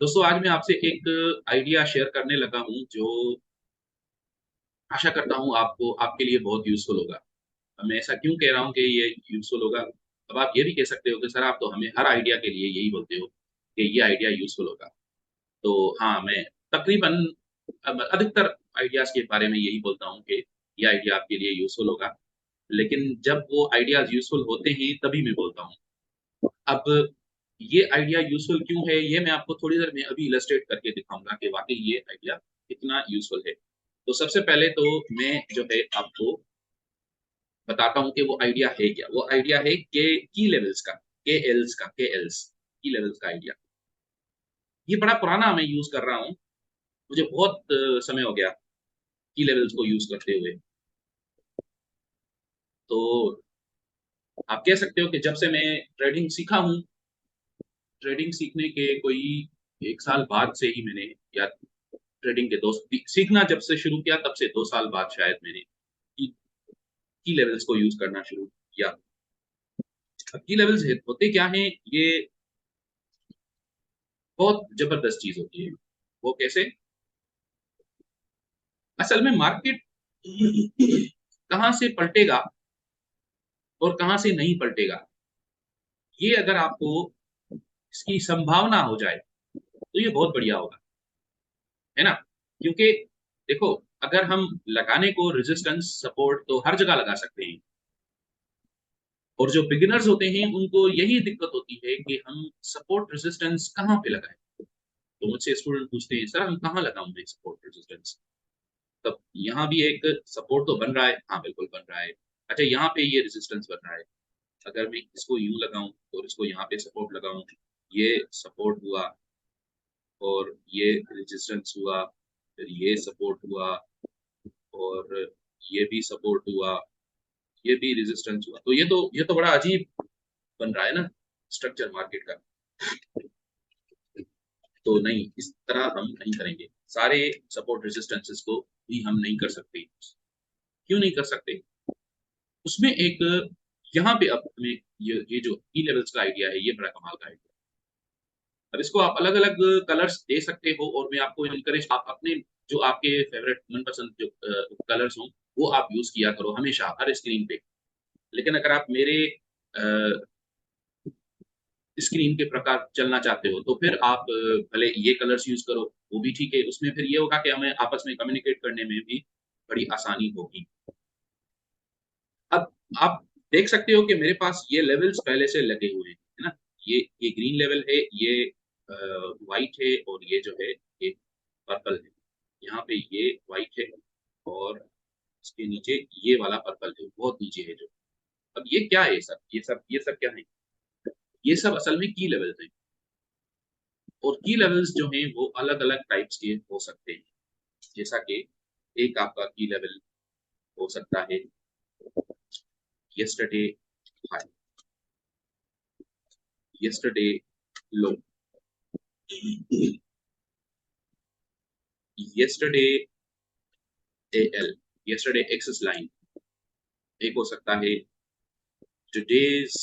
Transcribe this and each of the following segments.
दोस्तों आज मैं आपसे एक आइडिया शेयर करने लगा हूँ जो आशा करता हूँ आपको आपके लिए बहुत यूज़फुल होगा। मैं ऐसा क्यों कह रहा हूँ कि ये यूज़फुल होगा? अब आप ये भी कह सकते हो कि सर आप तो हमें हर आइडिया के लिए यही बोलते हो कि ये आइडिया यूज़फुल होगा। तो हाँ, मैं तकरीबन अब अधिकतर आइडियाज़ के बारे में यही बोलता हूँ कि ये आइडिया आपके लिए यूज़फुल होगा। लेकिन जब वो आइडियाज़ यूज़फुल होते हैं तभी मैं बोलता हूँ। अब ये आइडिया यूज़फुल क्यों है, ये मैं आपको थोड़ी देर में अभी इलस्ट्रेट करके दिखाऊँगा कि वाक़ई ये आइडिया कितना यूज़फुल है। तो सबसे पहले तो मैं जो है आपको बताता हूँ कि वो आइडिया है क्या? वो आइडिया है के की लेवल्स का, केएल्स का, केएल्स की लेवल्स का आइडिया। ये बड़ा पुराना मैं यूज़ कर रहा हूँ। मुझे बहुत समय हो गया की लेवल्स को यूज़ करते हुए। तो आप कह सकते हो कि जब से मैं ट्रेडिंग सीखा हूँ, ट्रेडिंग सीखने के कोई 1 साल बाद से ही मैंने या ट्रेडिंग के दोस्त सीखना जब से शुरू किया तब से 2 साल बाद शायद मैंने की की लेवल्स को यूज़ करना शुरू किया। अब की लेवल्स है होते क्या हैं, ये बहुत ज़बरदस्त चीज़ होती है। वो कैसे? असल में मार्केट कहाँ से पलटेगा और कहाँ से नहीं पलटेगा, ये अगर आपको इसकी संभावना हो जाए, तो ये बहुत बढ़िया होगा, है ना? क्योंकि देखो, अगर हम लगाने को रेजिस्टेंस, सपोर्ट तो हर जगह लगा सकते हैं। और जो बिगिनर्स होते हैं उनको यही दिक्कत होती है कि हम सपोर्ट रेजिस्टेंस कहाँ पे लगाएँ? तो मुझसे स्टूडेंट पूछते हैं, "सर हम कहाँ लगाऊँ मैं सपोर्ट रेजिस्टेंस?" तब यहाँ भी एक सपोर्ट तो बन रहा है, हाँ, बिल्कुल बन रहा है। अच्छा यहाँ पे ये रेजिस्टेंस बन रहा है, अगर मैं इसको यूँ लगाऊँ और इसको यहाँ पे सपोर्ट लगाऊँ, ये सपोर्ट हुआ और ये रेजिस्टेंस हुआ, फिर ये सपोर्ट हुआ और ये भी सपोर्ट हुआ, ये भी रेजिस्टेंस हुआ। तो ये तो बड़ा अजीब बन रहा है ना स्ट्रक्चर मार्केट का। तो नहीं, इस तरह हम नहीं करेंगे। सारे सपोर्ट रेजिस्टेंसेस को भी हम नहीं कर सकते। क्यों नहीं कर सकते? उसमें एक यहाँ पे अब हमें ये जो ई लेवल्स का आइडिया है, ये बड़ा कमाल का आइडिया है। अब इसको आप अलग-अलग कलर्स दे सकते हो और मैं आपको एनकरेज आप अपने जो आपके फेवरेट मनपसंद जो कलर्स हों, वो आप यूज़ किया करो हमेशा हर स्क्रीन पे। लेकिन अगर आप मेरे अ, स्क्रीन के प्रकार चलना चाहते हो, तो फिर आप भले ये कलर्स यूज़ करो, वो भी ठीक है। उसमें फिर ये होगा कि हमें आपस में कम्युनिकेट करने में भी बड़ी आसानी होगी। अब आप देख सकते हो कि मेरे पास ये लेवल्स पहले से लगे हुए हैं, है ना? ये ग्रीन लेवल है, ये व्हाइट है और ये जो है, ये पर्पल है। यहाँ पे ये व्हाइट है और इसके नीचे ये वाला पर्पल है, बहुत नीचे है जो। अब ये क्या है सब? ये सब क्या है? ये सब असल में की लेवल्स हैं। और की लेवल्स जो हैं वो अलग-अलग टाइप्स के हो सकते हैं। जैसा कि एक आपका की लेवल हो सकता है yesterday high, yesterday low, yesterday AL, yesterday axis line. एक हो सकता है टुडेज़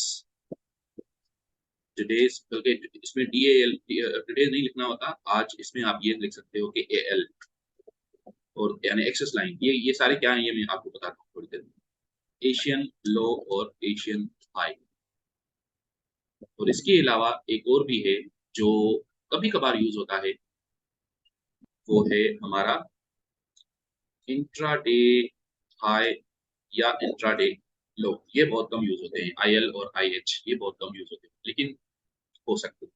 टुडेज़ बल्कि इसमें डीएएल टुडेज़ नहीं लिखना होता, आज इसमें आप ये लिख सकते हो कि एएल और यानी एक्सिस लाइन। ये सारे क्या हैं ये मैं आपको बताता हूँ थोड़ी देर में। एशियन लो और एशियन हाई। और इसके अलावा एक और भी है जो कभी-कभार यूज़ होता है, वो है हमारा इंट्राडे हाई या इंट्राडे लो। ये बहुत कम यूज़ होते हैं, आईएल और आईएच ये बहुत कम यूज़ होते हैं, लेकिन हो सकते हैं।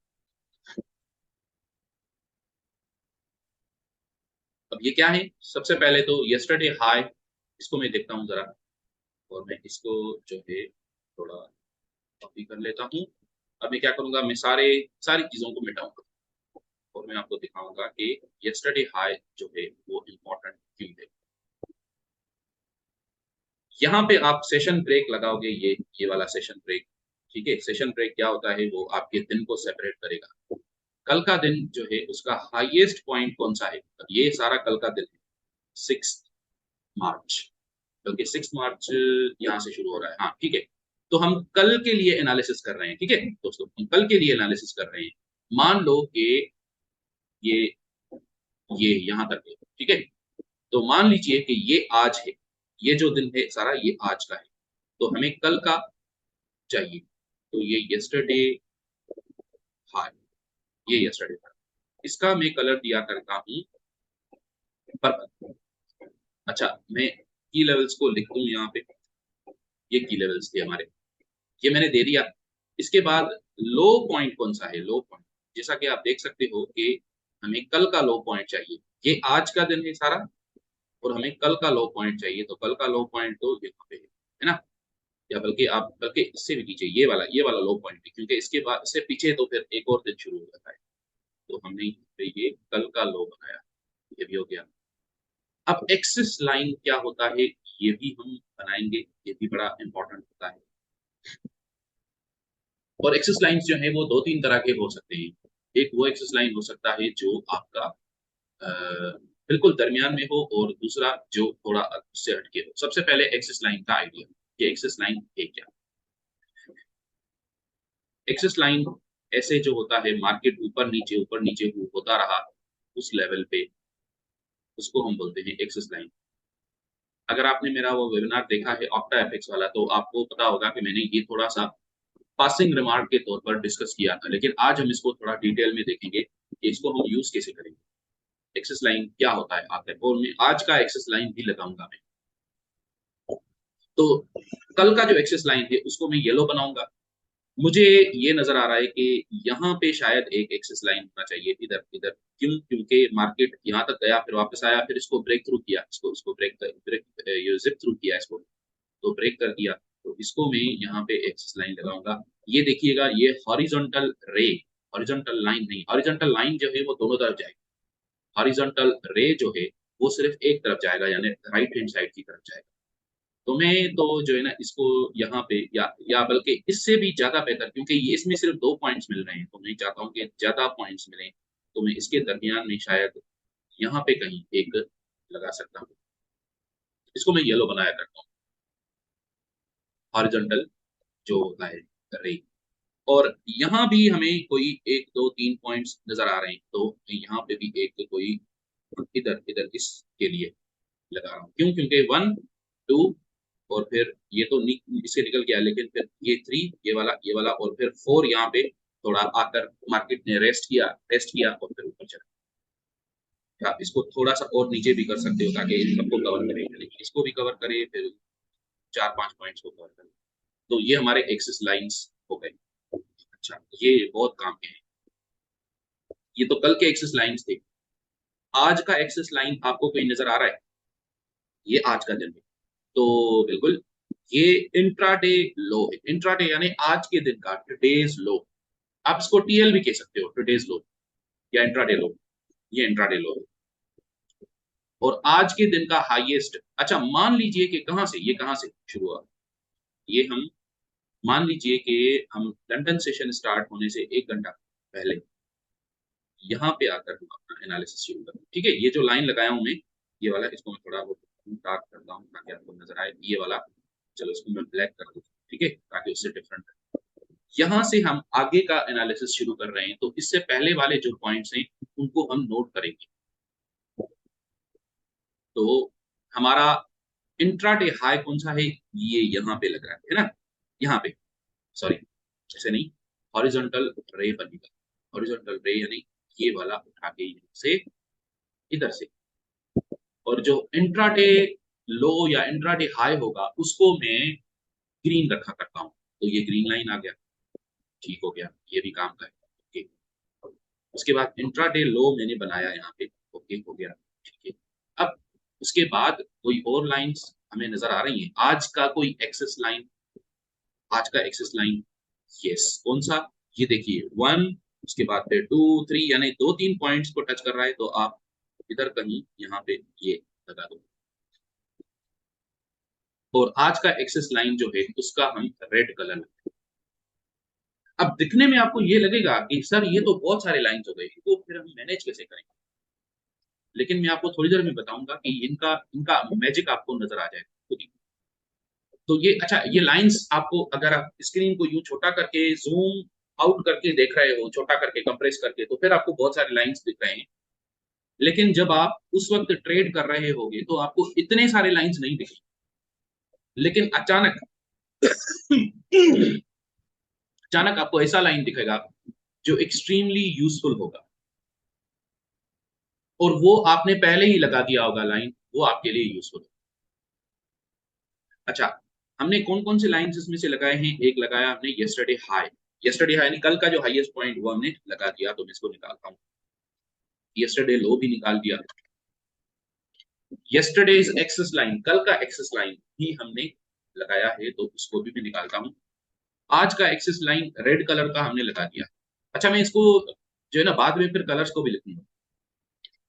अब ये क्या है? सबसे पहले तो यस्टरडे हाई, इसको मैं देखता हूँ ज़रा और मैं इसको जो है थोड़ा कॉपी कर लेता हूँ। अब मैं क्या करूँगा, मैं सारी चीज़ों को मिटाऊँगा और मैं आपको दिखाऊँगा कि यस्टरडे हाई जो है वो इम्पोर्टेंट क्यों है। यहाँ पे आप सेशन ब्रेक लगाओगे, ये वाला सेशन ब्रेक, ठीक है? सेशन ब्रेक क्या होता है, वो आपके दिन को सेपरेट करेगा। कल का दिन जो है उसका हाईएस्ट पॉइंट कौन-सा है? अब ये सारा कल का दिन है, 6th मार्च, क्योंकि 6th मार्च यहाँ से शुरू हो रहा है। हाँ, ठीक है। तो हम कल के लिए एनालिसिस कर रहे हैं, ठीक है दोस्तों? हम कल के लिए एनालिसिस कर रहे हैं। मान लो कि ये ये यहाँ तक है, ठीक है। तो मान लीजिए कि ये आज है, ये जो दिन है सारा ये आज का है, तो हमें कल का चाहिए। तो ये यस्टरडे हाई, ये यस्टरडे था। इसका मैं कलर दिया करता हूँ पर्पल। अच्छा, मैं की लेवल्स को लिख दूं यहाँ पे, ये की लेवल्स थे हमारे, ये मैंने दे दिया। इसके बाद लो पॉइंट कौन सा है, लो पॉइंट जैसा कि आप देख सकते हो कि हमें कल का लो पॉइंट चाहिए। ये आज का दिन है सारा और हमें कल का लो पॉइंट चाहिए, तो कल का लो पॉइंट तो यहाँ पे है ना। या बल्कि आप बल्कि इससे भी कीजिए, ये वाला लो पॉइंट है, क्योंकि इसके बाद इससे पीछे तो फिर एक और दिन शुरू हो जाता है। तो हमने यहाँ पे ये कल का लो बनाया, ये भी हो गया। अब एक्सिस लाइन क्या होता है ये भी हम बनाएंगे, ये भी बड़ा इंपॉर्टेंट होता है। और एक्सिस लाइंस जो है वो दो तीन तरह के हो सकते हैं। एक वो एक्सिस लाइन हो सकता है जो आपका अ, बिल्कुल दरमियान में हो, और दूसरा जो थोड़ा उससे हटके हो। सबसे पहले एक्सिस लाइन का आइडिया, कि एक्सिस लाइन है क्या। एक्सिस लाइन ऐसे जो होता है, मार्केट ऊपर नीचे होता रहा उस लेवल पे, उसको हम बोलते हैं एक्सिस लाइन। अगर आपने मेरा वो वेबिनार देखा है ऑक्टा एफएक्स वाला, तो आपको पता होगा कि मैंने ये थोड़ा सा पासिंग रिमार्क के तौर पर डिस्कस किया था, लेकिन आज हम इसको थोड़ा डिटेल में देखेंगे कि इसको हम यूज कैसे करेंगे। एक्सेस लाइन क्या होता है आखिर, और मैं आज का एक्सेस लाइन भी लगाऊंगा मैं। तो कल का जो एक्सेस लाइन है उसको मैं येलो बनाऊंगा। मुझे ये नजर आ रहा है कि यहाँ पे शायद एक एक्सेस लाइन होना चाहिए इधर इधर। क्यों? क्योंकि मार्केट यहाँ तक गया, फिर वापस आया, फिर इसको ब्रेक थ्रू किया, इसको ब्रेक ब्रेक ये जिप थ्रू किया इसको, तो ब्रेक कर दिया। तो इसको मैं यहाँ पे एक्सेस लाइन लगाऊंगा। ये देखिएगा, ये हॉरिजॉन्टल रे, हॉरिजॉन्टल लाइन नहीं, हॉरिजॉन्टल लाइन जो है वो दोनों तरफ जाएगी, हॉरिजॉन्टल रे जो है वो सिर्फ एक तरफ जाएगा, यानी राइट हैंड साइड की तरफ जाएगा। तो मैं तो जो है ना इसको यहाँ पे या बल्कि इससे भी ज्यादा बेहतर, क्योंकि ये इसमें सिर्फ 2 पॉइंट्स मिल रहे हैं, तो मैं चाहता हूँ कि ज्यादा पॉइंट्स मिले, तो मैं इसके दरमियान में शायद यहाँ पे कहीं एक लगा सकता हूँ। इसको मैं येलो बनाया करता हूँ, हॉरिजॉन्टल जो होता है रे। और यहाँ भी हमें कोई एक दो तीन पॉइंट्स नजर आ रहे हैं, तो यहाँ पे भी एक कोई इधर इधर इसके लिए लगा रहा हूँ। क्यों? क्योंकि 1 2 और फिर ये तो इससे निकल गया, लेकिन फिर ये 3, ये वाला और फिर 4 यहाँ पे थोड़ा आकर मार्केट ने रेस्ट किया और फिर ऊपर चला। आप इसको थोड़ा सा और नीचे भी कर सकते हो ताकि इन सबको कवर करे, लेकिन इसको भी कवर करे, फिर 4-5 पॉइंट्स को कवर करे। तो ये हमारे एक्सिस लाइंस हो गए। अच्छा, ये बहुत काम के हैं। ये तो कल के एक्सिस लाइंस थे। आज का एक्सिस लाइन आपको कोई नजर आ रहा है? ये आज का दिन है। तो बिल्कुल, ये इंट्राडे लो है। इंट्राडे यानी आज के दिन का, टुडेज लो। आप इसको टीएल भी कह सकते हो, टुडेज लो या इंट्राडे लो। ये इंट्राडे लो है। और आज के दिन का हाईएस्ट, अच्छा मान लीजिए कि कहां से शुरू हुआ। ये हम मान लीजिए कि हम लंदन सेशन स्टार्ट होने से 1 घंटा पहले यहाँ पे आकर हम अपना एनालिसिस शुरू करें। ठीक है, ये जो लाइन लगाया हूं मैं, ये वाला, इसको मैं थोड़ा बहुत डार्क करता हूँ ताकि आपको नजर आए, ये वाला। चलो इसको मैं ब्लैक कर दूँ, ठीक है, ताकि उससे डिफरेंट है। यहाँ से हम आगे का एनालिसिस शुरू कर रहे हैं, तो इससे पहले वाले जो पॉइंट्स हैं उनको हम नोट करेंगे। तो हमारा इंट्राडे हाई कौन सा है, ये यहाँ पे लग रहा है ना, यहाँ पे, सॉरी ऐसे नहीं, हॉरिजॉन्टल रे बनेगा। हॉरिजॉन्टल रे यानी ये वाला उठा के यहाँ से, इधर से। और जो इंट्राडे लो या इंट्राडे हाई होगा उसको मैं ग्रीन रखा करता हूँ, तो ये ग्रीन लाइन आ गया, ठीक हो गया, ये भी काम का है। ओके, उसके बाद इंट्राडे लो मैंने बनाया यहाँ पे, ओके हो गया, ठीक है। अब उसके बाद कोई और लाइंस हमें नजर आ रही हैं, आज का कोई एक्सेस लाइन, आज का एक्सेस लाइन, यस कौन सा, ये देखिए 1, उसके बाद फिर 2 3, यानी 2-3 पॉइंट्स को टच कर रहा है, तो आप इधर कहीं यहाँ पे ये लगा दो। और आज का एक्सेस लाइन जो है उसका हम रेड कलर लगाएंगे। अब दिखने में आपको ये लगेगा कि सर ये तो बहुत सारे लाइंस हो गए, तो फिर हम मैनेज कैसे करेंगे। लेकिन मैं आपको थोड़ी देर में बताऊंगा कि इनका इनका मैजिक आपको नजर आ जाएगा खुद ही। तो ये अच्छा, ये लाइंस आपको, अगर आप स्क्रीन को यूं छोटा करके जूम आउट करके देख रहे हो, छोटा करके कंप्रेस करके, तो फिर आपको बहुत सारे लाइंस दिख रहे हैं। लेकिन जब आप उस वक्त ट्रेड कर रहे होगे तो आपको इतने सारे लाइंस नहीं दिखेंगे। लेकिन अचानक अचानक आपको ऐसा लाइन दिखेगा जो एक्सट्रीमली यूजफुल होगा, और वो आपने पहले ही लगा दिया होगा लाइन, वो आपके लिए यूजफुल है। अच्छा, हमने कौन कौन से लाइंस इसमें से लगाए हैं? एक लगाया हमने यस्टरडे हाई। यस्टरडे हाई यानी कल का जो हाईएस्ट पॉइंट वो हमने लगा दिया, तो मैं इसको निकालता हूँ। यस्टरडे लो भी निकाल दिया। यस्टरडेज एक्सेस लाइन, कल का एक्सेस लाइन भी हमने लगाया है, तो उसको भी मैं निकालता हूँ। आज का एक्सेस लाइन रेड कलर का हमने लगा दिया। अच्छा, मैं इसको जो है ना बाद में फिर कलर्स को भी लिखूंगा,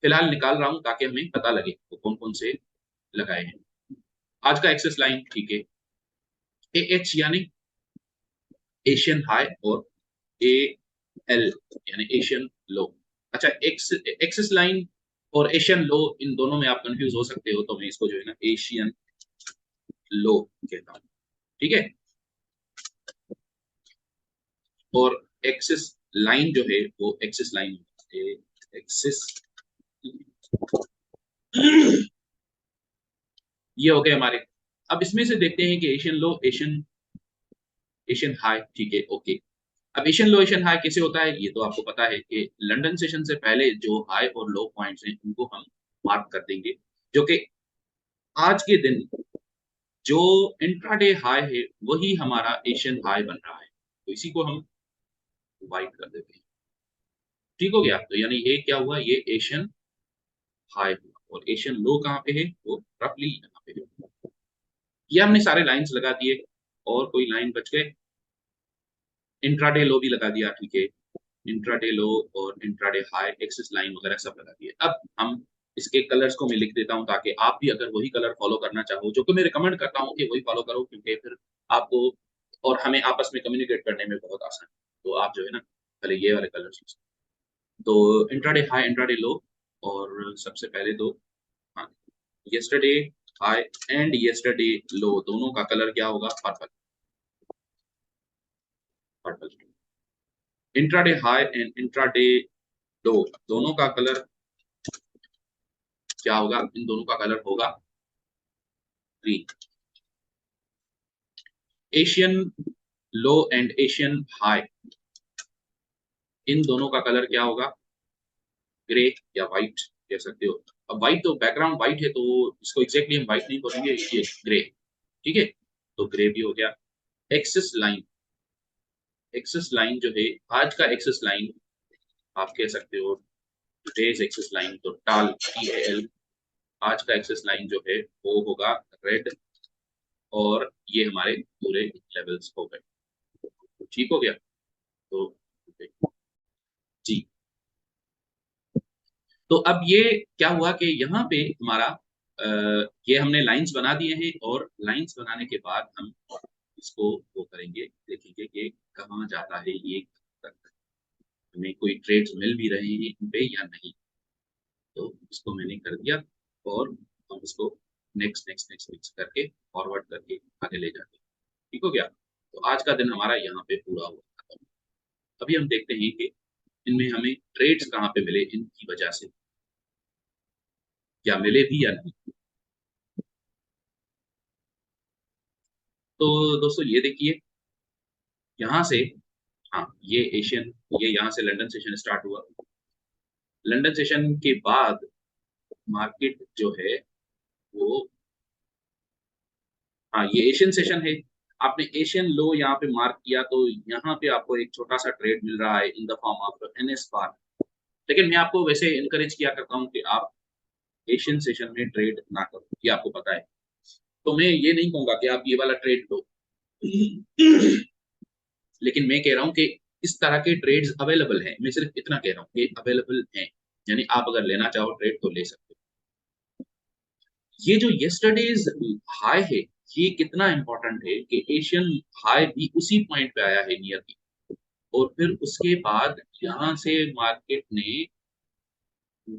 फिलहाल निकाल रहा हूँ ताकि हमें पता लगे वो कौन कौन से लगाए हैं। आज का एक्सेस लाइन, ठीक है, ए एच यानी एशियन हाई, और ए एल यानी एशियन लो। अच्छा, एक्सेस लाइन और एशियन लो, इन दोनों में आप कंफ्यूज हो सकते हो, तो मैं इसको जो है ना एशियन लो कहता हूँ, ठीक है। और एक्सिस लाइन जो है वो एक्सिस लाइन, एक्सिस ये हो गए हमारे। अब इसमें से देखते हैं कि एशियन लो, एशियन एशियन हाई, ठीक है, ओके। अब एशियन लो एशियन हाई कैसे होता है, ये तो आपको पता है कि लंदन सेशन से पहले जो हाई और लो पॉइंट्स हैं उनको हम मार्क कर देंगे, जो कि आज के दिन जो इंट्राडे हाई है वही हमारा एशियन हाई बन रहा है, तो इसी को हम वाइट कर देते हैं। ठीक हो गया, तो यानी ये क्या हुआ, ये एशियन हाई हुआ, और एशियन लो कहाँ पे है, वो रफली यहाँ पे है। ये हमने सारे लाइंस लगा दिए, और कोई लाइन बच गए? इंट्राडे लो भी लगा दिया, ठीक है, इंट्राडे लो और इंट्राडे हाई एक्सिस लाइन वगैरह सब लगा दिए। अब हम इसके कलर्स को मैं लिख देता हूँ, ताकि आप भी अगर वही कलर फॉलो करना चाहो, जो कि मैं रिकमेंड करता हूँ कि वही फॉलो करो, क्योंकि फिर आपको और हमें आपस में कम्युनिकेट करने में बहुत आसान है। तो आप जो है ना पहले ये वाले कलर यूज, तो इंट्राडे हाई इंट्राडे लो, और सबसे पहले तो हाँ, yesterday high and yesterday low दोनों का कलर क्या होगा, purple. Purple. Intraday high and intraday low दोनों का कलर क्या होगा, इन दोनों का कलर होगा green. Asian low and Asian high, इन दोनों का कलर क्या होगा, ग्रे या व्हाइट कह सकते हो। अब व्हाइट तो बैकग्राउंड व्हाइट है, तो इसको एग्जैक्टली हम व्हाइट नहीं बोलेंगे, ये ग्रे, ठीक है, तो ग्रे भी हो गया। एक्सिस लाइन, एक्सिस लाइन जो है आज का एक्सिस लाइन आप कह सकते हो today's एक्सिस लाइन, तो टाल TAL, आज का एक्सिस लाइन जो है वो होगा रेड, और ये हमारे पूरे लेवल्स हो गए। ठीक हो गया, तो जी। तो अब ये क्या हुआ कि यहाँ पे हमारा ये हमने लाइंस बना दिए हैं, और लाइंस बनाने के बाद हम इसको वो करेंगे, देखेंगे कि कहाँ जाता है ये तक, हमें कोई ट्रेड्स मिल भी रहे हैं इन पे या नहीं। तो इसको मैंने कर दिया, और हम इसको नेक्स्ट नेक्स्ट नेक्स्ट नेक्स्ट करके फॉरवर्ड करके आगे ले जाते हैं। ठीक हो गया, तो आज का दिन हमारा यहाँ पे पूरा हुआ खत्म। अभी हम देखते हैं कि इनमें हमें ट्रेड्स कहाँ पे मिले, इनकी वजह से क्या मिले भी या नहीं। तो दोस्तों ये देखिए, यहाँ से, हाँ ये एशियन, ये यहाँ से लंदन सेशन स्टार्ट हुआ। लंदन सेशन के बाद मार्केट जो है वो, हाँ ये एशियन सेशन है। आपने एशियन लो यहाँ पे मार्क किया, तो यहाँ पे आपको एक छोटा सा ट्रेड मिल रहा है in the form of NS बार। लेकिन मैं आपको वैसे इनकरेज किया करता हूँ कि आप एशियन सेशन में ट्रेड ना करो, ये आपको पता है। तो मैं ये नहीं कहूंगा कि आप ये वाला ट्रेड लो, लेकिन मैं कह रहा हूँ कि इस तरह के ट्रेड्स अवेलेबल हैं, मैं सिर्फ इतना कह रहा हूँ कि अवेलेबल हैं, यानी आप अगर लेना चाहो ट्रेड तो ले सकते हो। ये जो यस्टरडेज हाई है, ये कितना इंपॉर्टेंट है कि एशियन हाई भी उसी पॉइंट पे आया है नियरली, और फिर उसके बाद यहाँ से मार्केट ने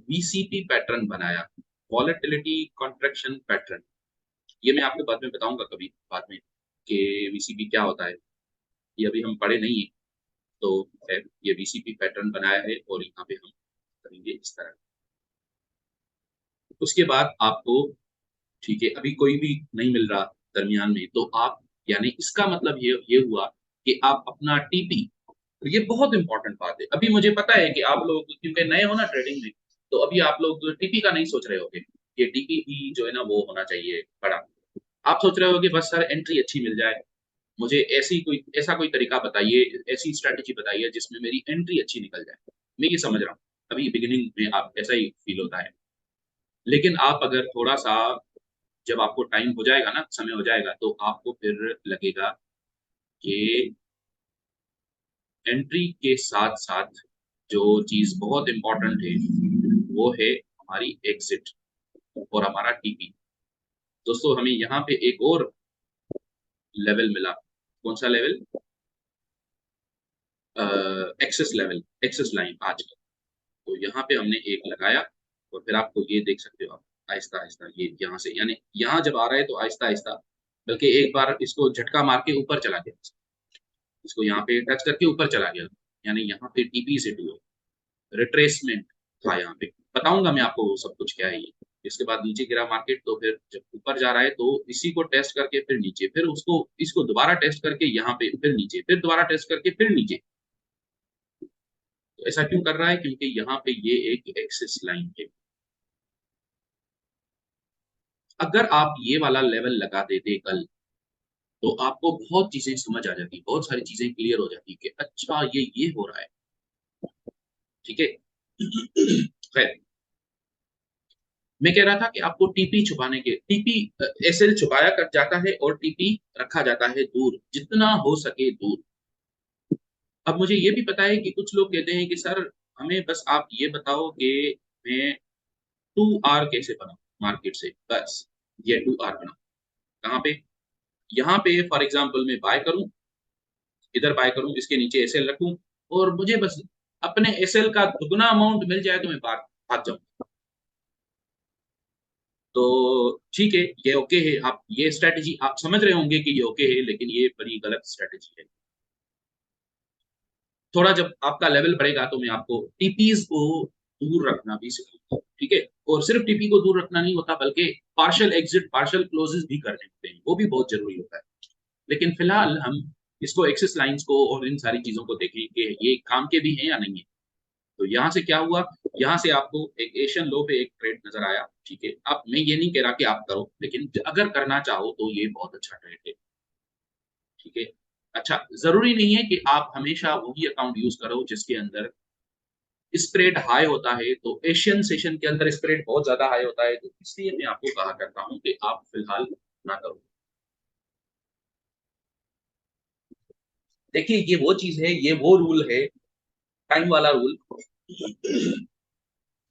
VCP पैटर्न बनाया, वॉलेटिलिटी कॉन्ट्रैक्शन पैटर्न। ये मैं आपको बाद में बताऊंगा कभी बाद में कि VCP क्या होता है, ये अभी हम पढ़े नहीं है। तो ये बीसीपी पैटर्न बनाया है और यहाँ पे हम करेंगे इस तरह। उसके बाद आपको, ठीक है, अभी कोई भी नहीं मिल रहा दरमियान में, तो आप, यानी इसका मतलब ये हुआ कि आप अपना टीपी, ये बहुत इंपॉर्टेंट बात है। अभी मुझे पता है कि आप लोग क्योंकि नए हो ना ट्रेडिंग में, तो अभी आप लोग टीपी का नहीं सोच रहे होगे। ये टीपी भी जो है ना वो होना चाहिए बड़ा। आप सोच रहे होगे बस सर एंट्री अच्छी मिल जाए, मुझे ऐसा कोई तरीका बताइए, ऐसी स्ट्रैटेजी बताइए जिसमें मेरी एंट्री अच्छी निकल जाए। मैं ये समझ रहा हूँ, अभी बिगिनिंग में आप ऐसा ही फील होता है। लेकिन आप अगर थोड़ा-सा, जब आपको टाइम हो जाएगा ना, समय हो जाएगा, तो आपको फिर लगेगा कि एंट्री के साथ-साथ जो चीज़ बहुत इम्पोर्टेंट है, वो है हमारी एग्ज़िट और हमारा टीपी। दोस्तों हमें यहाँ पे एक और लेवल मिला। कौन-सा level? Access level, access line आज का। तो यहाँ पे हमने एक लगाया और फिर आपको ये देख सकते हो आप, आहिस्ता-आहिस्ता ये यहाँ से, यानी यहाँ जब आ रहा है तो आहिस्ता-आहिस्ता, बल्कि एक बार इसको झटका मार के ऊपर चला गया। इसको यहाँ पे टच करके ऊपर चला गया, यानी यहाँ पे टीपी से टू रिट्रेसमेंट था यहाँ पे। बताऊँगा मैं आपको वो सब कुछ क्या है ये। इसके बाद नीचे गिरा मार्केट, तो फिर जब ऊपर जा रहा है तो इसी को टेस्ट करके फिर नीचे, फिर उसको इसको दोबारा टेस्ट करके यहाँ पे फिर नीचे, फिर दोबारा टेस्ट करके फिर नीचे। तो ऐसा क्यों कर रहा है? क्योंकि यहाँ पे ये एक एक्सिस लाइन है। अगर आप ये वाला लेवल लगा देते कल, तो आपको बहुत चीज़ें समझ आ जाती, बहुत सारी चीज़ें क्लियर हो जाती कि अच्छा ये हो रहा है, ठीक है? खैर, मैं कह रहा था कि आपको टीपी छुपाने के टीपी एसएल छुपाया कर जाता है और टीपी रखा जाता है दूर, जितना हो सके दूर। अब मुझे ये भी पता है कि कुछ लोग कहते हैं कि सर हमें बस आप ये बताओ कि मैं 2R कैसे बनाऊँ मार्केट से? बस ये 2R बनाऊँ। कहाँ पे? यहाँ पे फॉर एग्ज़ाम्पल मैं बाय करूँ, इधर बाय करूँ, इसके नीचे एसएल रखूँ और मुझे बस अपने एसएल का दुगना अमाउंट मिल जाए तो मैं बाहर भाग जाऊँ। तो ठीक है, ये ओके है, आप ये स्ट्रैटेजी आप समझ रहे होंगे कि ये ओके है, लेकिन ये बड़ी गलत स्ट्रैटेजी है। थोड़ा जब आपका लेवल बढ़ेगा तो मैं आपको टीपीज़ को दूर रखना भी सिखाऊँगा, ठीक है? और सिर्फ़ टीपी को दूर रखना नहीं होता, बल्कि पार्शियल एग्ज़िट, पार्शियल क्लोज़ेस भी करने होते हैं, वो भी बहुत ज़रूरी होता है। लेकिन फिलहाल हम इसको एक्सिस लाइन्स को और इन सारी चीज़ों को देखें कि ये काम के भी हैं या नहीं है। तो यहाँ से क्या हुआ, यहाँ से आपको एक एशियन लो पे एक ट्रेड नज़र आया, ठीक है? अब मैं ये नहीं कह रहा कि आप करो, लेकिन अगर करना चाहो तो ये बहुत अच्छा ट्रेड है, ठीक है? अच्छा, ज़रूरी नहीं है कि आप हमेशा वही अकाउंट यूज़ करो जिसके अंदर स्प्रेड हाई होता है, तो एशियन सेशन के अंदर स्प्रेड बहुत ज़्यादा हाई होता है, तो इसलिए मैं आपको कहा करता हूँ कि आप फिलहाल ना करो। देखिए, ये वो चीज़ है, ये वो रूल है, टाइम वाला रूल,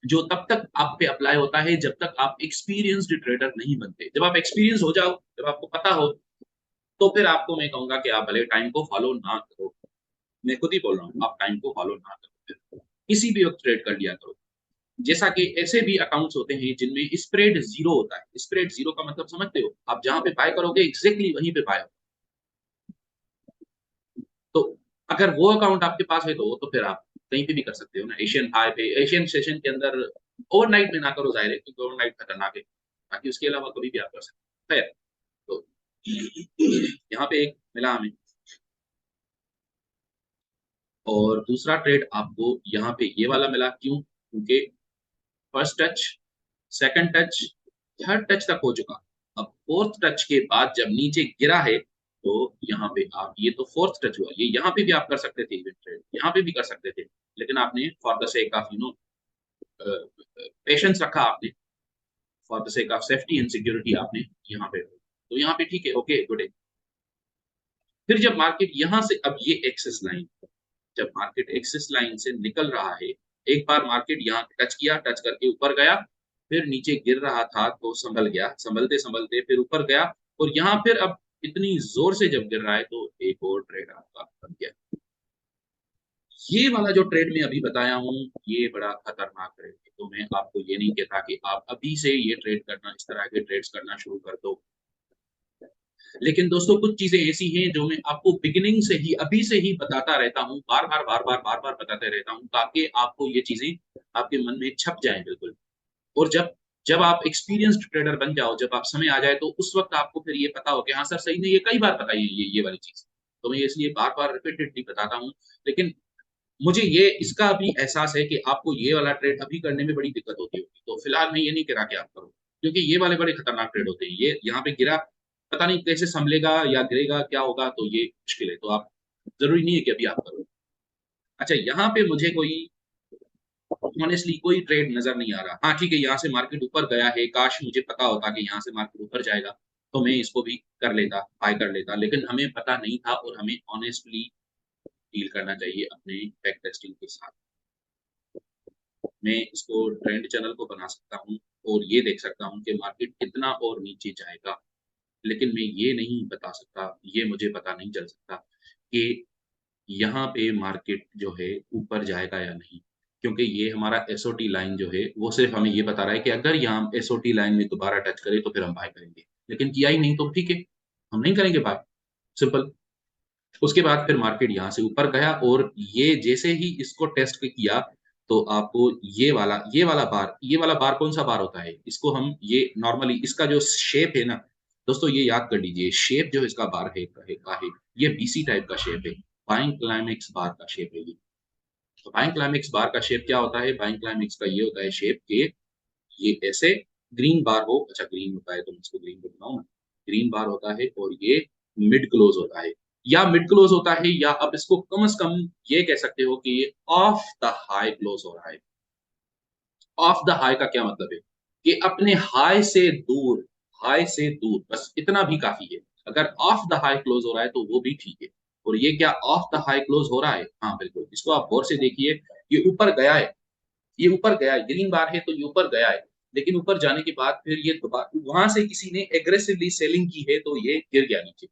जो तब तक आप पे अप्लाई होता है जब तक आप एक्सपीरियंस्ड ट्रेडर नहीं बनते। जब आप एक्सपीरियंस हो जाओ, जब आपको पता हो, तो फिर आपको मैं कहूँगा कि आप भले टाइम को फॉलो ना करो। मैं खुद ही बोल रहा हूँ, आप टाइम को फॉलो ना करो फिर। किसी भी वक़्त ट्रेड कर लिया करो। जैसा कि ऐसे भी अकाउंट्स होते हैं जिनमें स्प्रेड 0 होता है। स्प्रेड 0 का मतलब समझते हो? आप जहाँ पे बाय करोगे एग्ज़ैक्टली वहीं पे बाय हो। तो अगर वो अकाउंट आपके पास है तो फिर आप कहीं पे भी कर सकते हो ना। एशियन हाई पे, एशियन सेशन के अंदर ओवरनाइट में ना करो ज़ाहिर है, क्योंकि ओवरनाइट खतरनाक है। बाकी उसके अलावा कभी भी आप कर सकते हो। खैर, तो यहाँ पे एक मिला हमें और दूसरा ट्रेड आपको यहाँ पे ये वाला मिला, क्यों? क्योंकि first touch, second touch, third touch तक हो चुका। अब फोर्थ टच के बाद जब नीचे गिरा है, तो यहाँ पे आप, ये तो फोर्थ टच हुआ, ये यहाँ पे भी आप कर सकते थे इवेंट ट्रेड, यहाँ पे भी कर सकते थे। लेकिन आपने for the sake of patience रखा आपने, for the sake of safety and security आपने यहाँ पे, तो यहाँ पे ठीक है, ओके, गुड है। फिर जब मार्केट यहाँ से, अब ये एक्सेस लाइन, जब मार्केट एक्सिस लाइन से निकल रहा है, एक बार मार्केट यहाँ टच किया, टच करके ऊपर गया, फिर नीचे गिर रहा था तो संभल गया, संभलते-संभलते फिर ऊपर गया और यहाँ फिर अब इतनी ज़ोर से जब गिर रहा है तो एक और ट्रेड आपका बन गया। ये वाला जो ट्रेड मैं अभी बताया हूँ, ये बड़ा खतरनाक ट्रेड है। तो मैं आपको ये नहीं कहता कि आप अभी से ये ट्रेड करना, इस तरह के ट्रेड्स करना शुरू कर दो। लेकिन दोस्तों कुछ चीजें ऐसी हैं जो मैं आपको बिगिनिंग से ही, अभी से ही बताता रहता हूँ, बार बार बताते रहता हूँ, ताकि आपको ये चीजें आपके मन में छप जाएं बिल्कुल। और जब जब आप एक्सपीरियंस्ड ट्रेडर बन जाओ, जब आप समय आ जाए, तो उस वक्त आपको फिर ये पता हो कि हाँ सर सही ने ये कई बार बताई है ये वाली चीज। तो मैं इसलिए बार बार रिपीटेडली बताता हूँ। लेकिन मुझे ये इसका भी एहसास है कि आपको ये वाला ट्रेड अभी करने में बड़ी दिक्कत होती होगी, तो फिलहाल मैं ये नहीं कह रहा कि आप करो, क्योंकि ये वाले बड़े खतरनाक ट्रेड होते हैं। ये यहाँ पे गिरा, पता नहीं कैसे संभलेगा या गिरेगा क्या होगा, तो ये मुश्किल है। तो आप, जरूरी नहीं है कि अभी आप करो। अच्छा, यहाँ पे मुझे कोई ऑनेस्टली कोई ट्रेड नजर नहीं आ रहा। हाँ ठीक है, यहाँ से मार्केट ऊपर गया है, काश मुझे पता होता कि यहाँ से मार्केट ऊपर जाएगा, तो मैं इसको भी कर लेता, बाय कर लेता, लेकिन हमें पता नहीं था, और हमें ऑनेस्टली डील करना चाहिए अपने बैक टेस्टिंग के साथ। मैं इसको ट्रेंड चैनल को बना सकता हूँ और ये देख सकता हूँ कि मार्केट कितना और नीचे जाएगा, लेकिन मैं ये नहीं बता सकता, ये मुझे पता नहीं चल सकता कि यहाँ पे मार्केट जो है ऊपर जाएगा या नहीं, क्योंकि ये हमारा एसओटी लाइन जो है वो सिर्फ हमें ये बता रहा है कि अगर यहाँ एसओटी लाइन में दोबारा टच करे तो फिर हम बाय करेंगे, लेकिन किया ही नहीं तो ठीक है, हम नहीं करेंगे बाय, सिंपल। उसके बाद फिर मार्केट यहाँ से ऊपर गया, और ये जैसे ही इसको टेस्ट किया, तो आपको ये वाला बार कौन सा बार होता है, इसको हम ये नॉर्मली इसका जो शेप है ना दोस्तों, ये याद कर लीजिए, शेप जो इसका बार है ये बीसी टाइप का शेप है, बाइंग क्लाइमेक्स बार का शेप है ये। तो बाइंग क्लाइमेक्स बार का शेप क्या होता है, बाइंग क्लाइमेक्स का ये होता है शेप के, ये ऐसे ग्रीन बार हो, अच्छा ग्रीन होता है तो मैं इसको ग्रीन बनाऊं ना, ग्रीन बार होता है, और ये मिड क्लोज होता है, या मिड क्लोज होता है, या अब इसको कम से कम ये कह सकते हो कि ये ऑफ द हाई क्लोज हो रहा है। ऑफ द हाई का क्या मतलब है कि अपने हाई से दूर, हाई से दूर, बस इतना भी काफी है। अगर ऑफ द हाई क्लोज हो रहा है तो वो भी ठीक है। और ये क्या ऑफ द हाई क्लोज हो रहा है? हाँ बिल्कुल, इसको आप गौर से देखिए, ये ऊपर गया है, ये ऊपर गया है, ग्रीन बार है तो ये ऊपर गया है, लेकिन ऊपर जाने के बाद फिर ये दोबारा वहां से किसी ने एग्रेसिवली सेलिंग की है, तो ये गिर गया नीचे।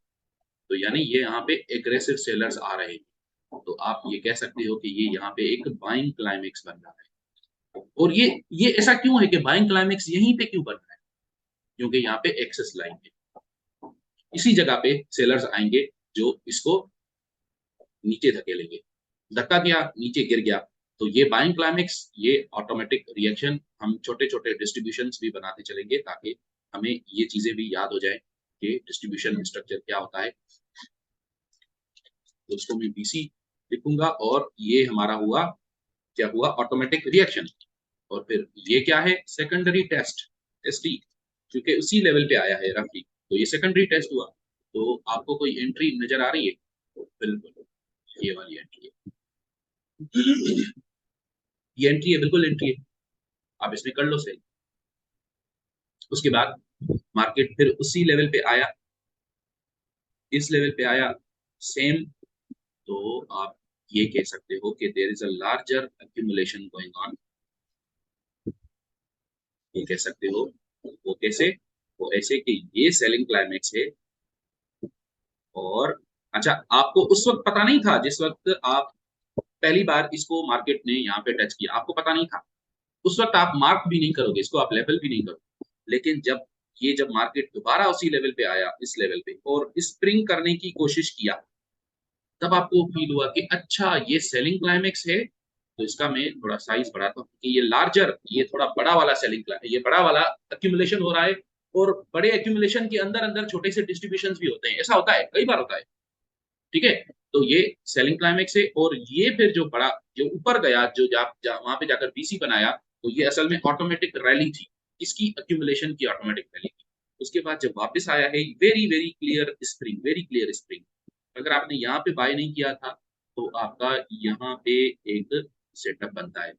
तो यानी ये यहाँ पे एग्रेसिव सेलर्स आ रहे हैं, तो आप ये कह सकते हो कि ये यहाँ पे एक बाइंग क्लाइमेक्स बन रहा है। और ये ऐसा क्यों है कि बाइंग क्लाइमेक्स यहीं पे क्यों बन रहा है? क्योंकि यहाँ पे एक्सेस लाइन है, इसी जगह पे सेलर्स आएंगे जो इसको नीचे धकेलेंगे। धक्का दिया, नीचे गिर गया, तो ये बाइंग क्लाइमेक्स, ये ऑटोमेटिक रिएक्शन, हम छोटे छोटे डिस्ट्रीब्यूशन भी बनाते चलेंगे ताकि हमें ये चीजें भी याद हो जाए कि डिस्ट्रीब्यूशन स्ट्रक्चर क्या होता है। तो उसको मैं बीसी लिखूंगा, और ये हमारा हुआ, क्या हुआ, ऑटोमेटिक रिएक्शन। और फिर ये क्या है, सेकेंडरी टेस्ट, टेस्टी, क्योंकि उसी लेवल पे आया है रफली, तो ये सेकेंडरी टेस्ट हुआ। तो आपको कोई एंट्री नजर आ रही है? बिल्कुल, ये वाली एंट्री है, ये एंट्री है, बिल्कुल एंट्री है, आप इसमें कर लो सही। उसके बाद मार्केट फिर उसी लेवल पे आया, इस लेवल पे आया, सेम। तो आप ये कह सकते हो कि there is a larger accumulation going on, ये कह सकते हो। वो कैसे? वो ऐसे कि ये सेलिंग क्लाइमेक्स है, और अच्छा, आपको उस वक्त पता नहीं था, जिस वक्त आप पहली बार इसको मार्केट ने यहाँ पे टच किया, आपको पता नहीं था, उस वक्त आप मार्क भी नहीं करोगे इसको, आप लेवल भी नहीं करोगे। लेकिन जब मार्केट दोबारा उसी लेवल पे आया, इस लेवल पे, और स्प्रिंग करने की कोशिश किया, तब आपको फील हुआ कि अच्छा ये सेलिंग क्लाइमेक्स है, तो इसका मैं थोड़ा साइज बढ़ाता हूँ कि ये लार्जर, ये थोड़ा बड़ा वाला सेलिंग क्लाइमेक्स, ये बड़ा वाला अक्यूमुलेशन हो रहा है। और बड़े अक्यूमुलेशन के अंदर अंदर छोटे से डिस्ट्रीब्यूशन भी होते हैं, ऐसा होता है, कई बार होता है, ठीक है। तो ये सेलिंग क्लाइमेक्स है, और ये फिर जो बड़ा, जो ऊपर गया, वहां पे जाकर बीसी बनाया, तो ये असल में ऑटोमेटिक रैली थी, इसकी अक्यूमुलेशन की ऑटोमेटिक रैली थी। उसके बाद जब वापस आया है, very very clear spring, very clear spring. अगर आपने यहाँ पे बाय नहीं किया था, तो आपका यहाँ पे एक सेटअप बनता है।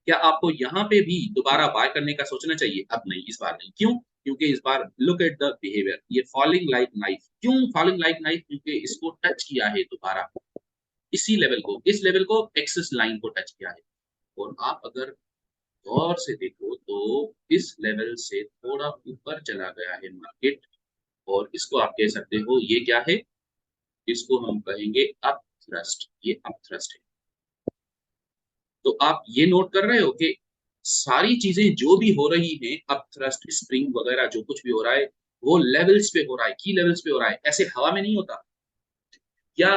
क्या आपको यहाँ पे भी दोबारा बाय करने का सोचना चाहिए? अब नहीं, इस बार नहीं। क्यों? क्योंकि इस बार लुक एट द बिहेवियर, ये फॉलिंग लाइक नाइफ। क्यों फॉलिंग लाइक नाइफ? क्योंकि इसको टच किया है दोबारा, इसी लेवल को, इस लेवल को, एक्सिस लाइन को टच किया है। और आप अगर गौर से देखो तो इस लेवल से थोड़ा ऊपर चला गया है मार्केट, और इसको आप कह सकते हो ये क्या है, इसको हम कहेंगे अप थ्रस्ट, ये अप थ्रस्ट है। तो आप ये नोट कर रहे हो कि सारी चीजें जो भी हो रही हैं, अप थ्रस्ट, स्प्रिंग वगैरह जो कुछ भी हो रहा है, वो लेवल्स पे हो रहा है, की लेवल्स पे हो रहा है, ऐसे हवा में नहीं होता। या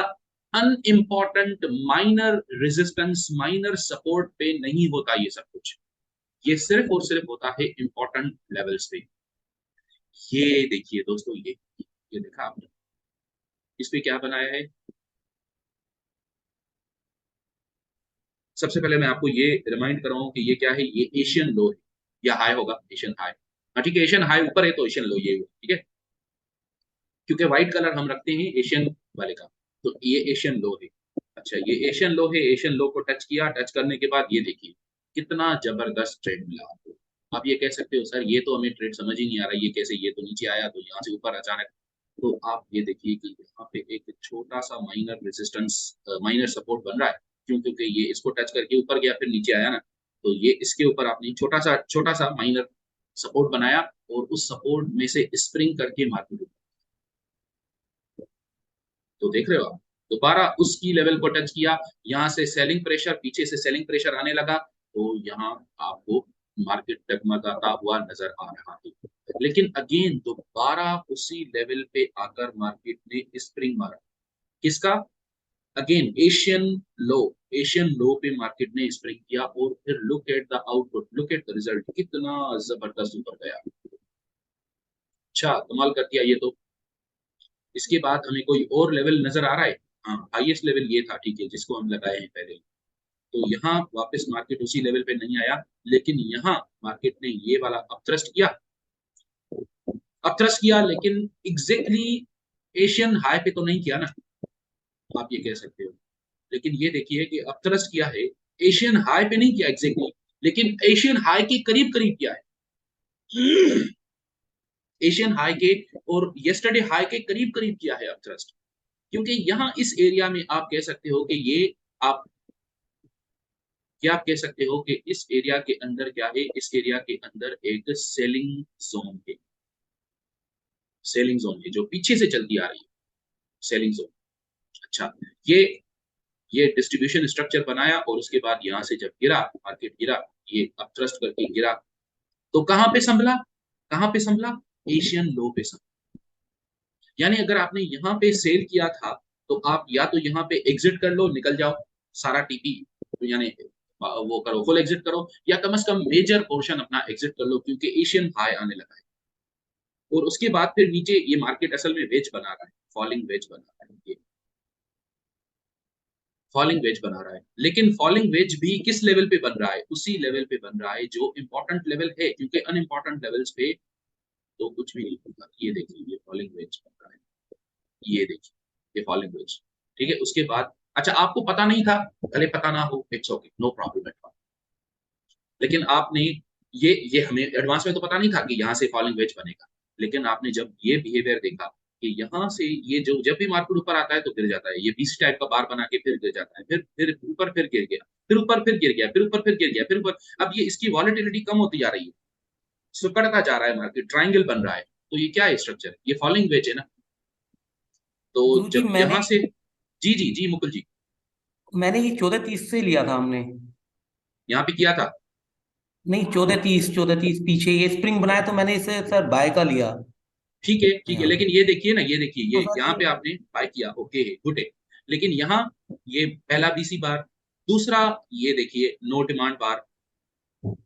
unimportant minor resistance, minor support पे नहीं होता ये सब कुछ। ये सिर्फ और सिर्फ होता है इंपॉर्टेंट लेवल्स पे। ये देखिए दोस्तों, ये देखा आपने, इस पे क्या बनाया है। सबसे पहले मैं आपको ये रिमाइंड कर रहा हूँ कि ये क्या है, ये एशियन लो है, या हाई होगा, एशियन हाई। हाँ ठीक है, एशियन हाई ऊपर है तो एशियन लो ये हुआ, ठीक है, क्योंकि व्हाइट कलर हम रखते हैं एशियन वाले का। तो ये एशियन लो है। अच्छा, ये एशियन लो है, एशियन लो को टच किया, टच करने के बाद ये देखिए कितना जबरदस्त ट्रेड मिला आपको। आप ये कह सकते हो सर ये तो हमें ट्रेड समझ ही नहीं आ रहा, ये कैसे, ये तो नीचे आया तो यहाँ से ऊपर अचानक। तो आप ये देखिए कि यहाँ पे एक छोटा सा माइनर रेजिस्टेंस, माइनर सपोर्ट बन रहा है। क्यों? क्योंकि ये इसको टच करके ऊपर गया फिर नीचे आया ना। तो ये इसके ऊपर आपने छोटा सा माइनर सपोर्ट बनाया, और उस सपोर्ट में से स्प्रिंग करके मार्केट। तो देख रहे हो आप, दोबारा उसकी लेवल को टच किया, यहाँ से सेलिंग प्रेशर, पीछे से सेलिंग प्रेशर आने लगा, तो यहाँ आपको मार्केट डगमगाता हुआ नजर आ रहा है। लेकिन अगेन दोबारा उसी लेवल पे आकर मार्केट ने स्प्रिंग मारा। किसका? अगेन एशियन लो। एशियन लो पे मार्केट ने स्प्रिंग किया, और फिर look at the output, look at the result, कितना जबरदस्त ऊपर गया। अच्छा, कमाल कर दिया ये तो। इसके बाद हमें कोई और लेवल नजर आ रहा है? हाँ, हाईएस्ट लेवल ये था, ठीक है, जिसको हम लगाए हैं पहले। तो यहाँ वापस मार्केट उसी लेवल पे नहीं आया, लेकिन यहाँ मार्केट ने ये वाला अपथ्रस्ट किया, अपथ्रस्ट किया, लेकिन एग्जैक्टली एशियन हाई पे तो नहीं किया ना, आप ये कह सकते हो। लेकिन ये देखिए कि अपथ्रस्ट किया है, एशियन हाई पे नहीं किया एग्जैक्टली, लेकिन एशियन हाई के करीब करीब किया है। एशियन हाई के और यस्टरडे हाई के करीब करीब किया है अपथ्रस्ट। क्योंकि यहाँ इस एरिया में आप कह सकते हो कि ये, आप क्या कह सकते हो कि इस एरिया के अंदर क्या है, इस एरिया के अंदर एक सेलिंग जोन है। सेलिंग जोन है जो पीछे से चलती आ रही है, सेलिंग जोन। अच्छा, ये ये डिस्ट्रीब्यूशन स्ट्रक्चर बनाया, और उसके बाद यहाँ से जब गिरा, मार्केट गिरा, ये अपथ्रस्ट करके गिरा, तो कहां पे संभला? कहां पे संभला? एशियन लो पे संभला। यानी अगर आपने यहाँ पे सेल किया था, तो आप या तो यहाँ पे एग्जिट कर लो, निकल जाओ सारा टीपी, तो यानी वो करो, फुल एग्जिट करो, या कम से कम मेजर पोर्शन अपना एग्जिट कर लो, क्योंकि एशियन हाई आने लगा है। और उसके बाद फिर नीचे ये मार्केट असल में वेज बना रहा है, फॉलिंग वेज बना रहा है, ये फॉलिंग वेज बना रहा है। लेकिन फॉलिंग वेज भी किस लेवल पे बन रहा है? उसी लेवल पे बन रहा है जो इंपॉर्टेंट लेवल है, क्योंकि अनइंपॉर्टेंट लेवल्स पे तो कुछ भी नहीं होगा। ये देखिए, ये फॉलिंग वेज बन रहा है, ये देखिए, ये फॉलिंग वेज। ठीक है, उसके बाद अच्छा, आपको पता नहीं था, भले पता ना हो, it's okay, no problem at all. लेकिन आपने ये हमें एडवांस में तो पता नहीं था कि यहाँ से फॉलिंग वेज बनेगा। लेकिन आपने जब ये बिहेवियर देखा कि यहाँ से ये जो जब भी मार्केट ऊपर आता है तो गिर जाता है, ये बीसी टाइप का बार बना के फिर गिर जाता है, फिर ऊपर फिर गिर गया, फिर ऊपर फिर गिर गया, फिर ऊपर फिर गिर गया, फिर ऊपर। अब ये इसकी वॉलेटिलिटी कम होती जा रही है, सिकुड़ता जा रहा है, मार्केट ट्रायंगल बन रहा है। तो ये क्या है स्ट्रक्चर? ये फॉलिंग वेज है ना। तो गुरुजी, जब मैंने यहाँ से, जी जी जी मुकुल जी, मैंने ये 14:30 से लिया था हमने। यहाँ पे किया था। नहीं, 14:30 पीछे ये स्प्रिंग बनाया तो मैंने इसे सर बाय का लिया ठीक है ठीक है, यहाँ पे। लेकिन ये देखिए ना, ये देखिए, तो ये सर यहाँ ये पे आपने बाय किया, ओके है, गुड है। लेकिन यहाँ ये पहला बीसी बार, दूसरा ये देखिए नो डिमांड बार,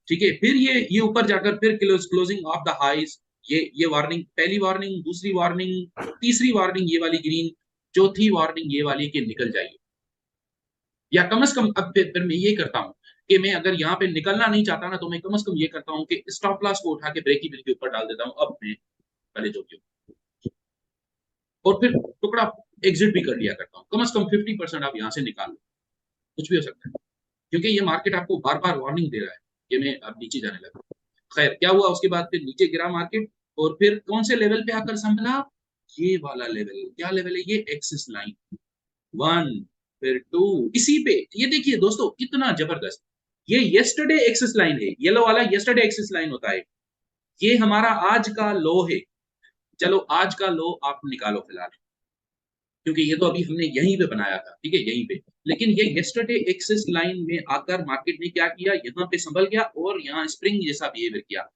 ठीक है, फिर ये ऊपर जाकर फिर क्लोजिंग ऑफ द हाइज, ये वार्निंग, पहली वार्निंग, दूसरी वार्निंग, तीसरी वार्निंग ये वाली ग्रीन, चौथी वार्निंग ये वाली कि निकल जाइए। या कम से कम अब फिर मैं ये करता हूँ कि मैं अगर यहाँ पे निकलना नहीं चाहता ना, तो मैं कम से कम ये करता हूँ कि स्टॉप लॉस को उठा के ब्रेक इवन के ऊपर डाल देता हूँ, अब मैं पहले जो भी हूँ, और फिर टुकड़ा एग्जिट भी कर लिया करता हूँ। कम से कम 50% आप यहाँ से निकाल लो, कुछ भी हो सकता है, क्योंकि ये मार्केट आपको बार बार वार्निंग दे रहा है कि मैं अब नीचे जाने लगा। खैर, क्या हुआ उसके बाद? फिर नीचे गिरा मार्केट, और फिर कौन से लेवल पे आकर संभला? ये वाला लेवल, क्या लेवल है ये? एक्सिस लाइन 1, फिर 2, इसी पे। ये देखिए दोस्तों कितना जबरदस्त, ये यस्टरडे एक्सिस लाइन है, येलो वाला यस्टरडे एक्सिस लाइन होता है। ये हमारा आज का लो है। चलो आज का लो आप निकालो फिलहाल, क्योंकि ये तो अभी हमने यहीं पे बनाया था, ठीक है, यहीं पे। लेकिन ये यस्टरडे एक्सिस लाइन में आकर मार्केट ने क्या किया? यहाँ पे संभल गया और यहाँ स्प्रिंग जैसा बिहेवियर किया।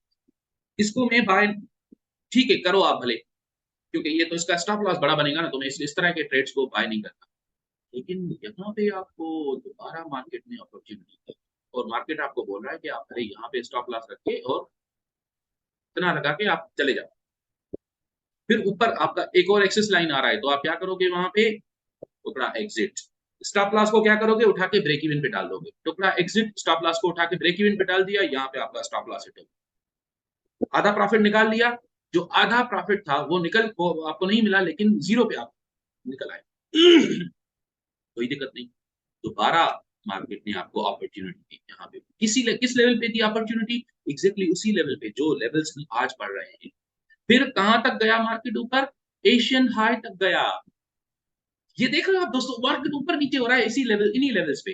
इसको मैं बाय ठीक है, करो आप भले, क्योंकि ये तो इसका स्टॉप लॉस बड़ा बनेगा ना, तो मैं इस तरह के ट्रेड्स को बाय नहीं करता। लेकिन यहाँ पे आपको दोबारा मार्केट में अपॉर्चुनिटी है और मार्केट आपको बोल रहा है कि आप अरे यहाँ पे स्टॉप लॉस रख के और इतना लगा के आप चले जाओ। फिर ऊपर आपका एक और एक्सेस लाइन आ रहा है, तो आप क्या करोगे वहां पे? टुकड़ा एग्जिट। स्टॉप लॉस को क्या करोगे? उठा के ब्रेक इवन पे डाल दोगे। टुकड़ा एग्जिट, स्टॉप लॉस को उठा के ब्रेक इवन पे डाल दिया, यहाँ पे आपका स्टॉप लॉस हिट हो, आधा प्रॉफिट निकाल लिया। जो आधा प्रॉफिट था वो आपको नहीं मिला, लेकिन जीरो पे आप निकल आए। कोई दिक्कत नहीं, दोबारा मार्केट ने आपको अपॉर्चुनिटी दी। यहाँ पे किस लेवल पे दी अपॉर्चुनिटी? एग्जैक्टली उसी लेवल पे जो लेवल्स आज पढ़ रहे हैं। फिर कहां तक गया मार्केट? ऊपर एशियन हाई तक गया। ये देख रहे हो आप दोस्तों, मार्केट ऊपर नीचे हो रहा है इसी लेवल, इन्हीं लेवल्स पे।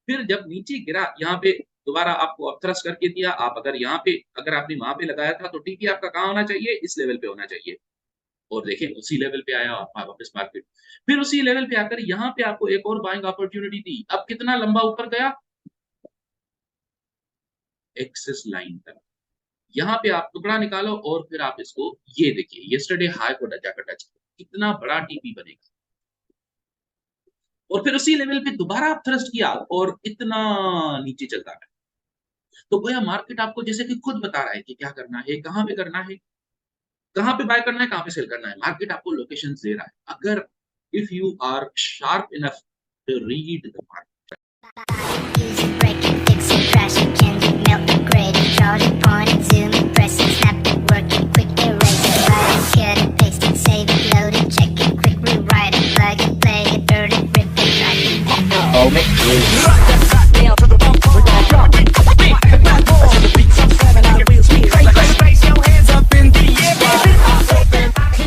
फिर जब नीचे गिरा, यहाँ पे दोबारा आपको अपथ्रस्ट करके दिया। आप अगर यहाँ पे, अगर आपने वहां पे लगाया था, तो टीपी आपका कहाँ होना चाहिए? इस लेवल पे होना चाहिए। और देखें उसी लेवल पे आया वापस मार्केट। फिर उसी लेवल पे आकर यहाँ पे आपको एक और बाइंग अपॉर्चुनिटी दी। अब कितना लंबा ऊपर गया? एक्सेस लाइन तक। यहाँ पे आप टुकड़ा निकालो और फिर आप इसको, ये देखिए यस्टरडे हाई को जाकर टच, कितना बड़ा टीपी बनेगा। और फिर उसी लेवल पे दोबारा आप थ्रस्ट किया और इतना नीचे चलता है। तो गोया मार्केट आपको जैसे कि खुद बता रहा है कि क्या करना है, कहाँ पे करना है, कहाँ पे बाय करना है, कहाँ पे सेल करना है। मार्केट आपको लोकेशंस दे रहा है। अगर if you are sharp enough to read the market, Use it, break it, fix it, crash it, change it, melt it, grade it, chart it, point it, zoom it, press it, snap it, work it, quick erase it, write it, cut it, paste it, save it, load it, check it, quick rewrite it, plug it, play it, burn it, rip it, write it.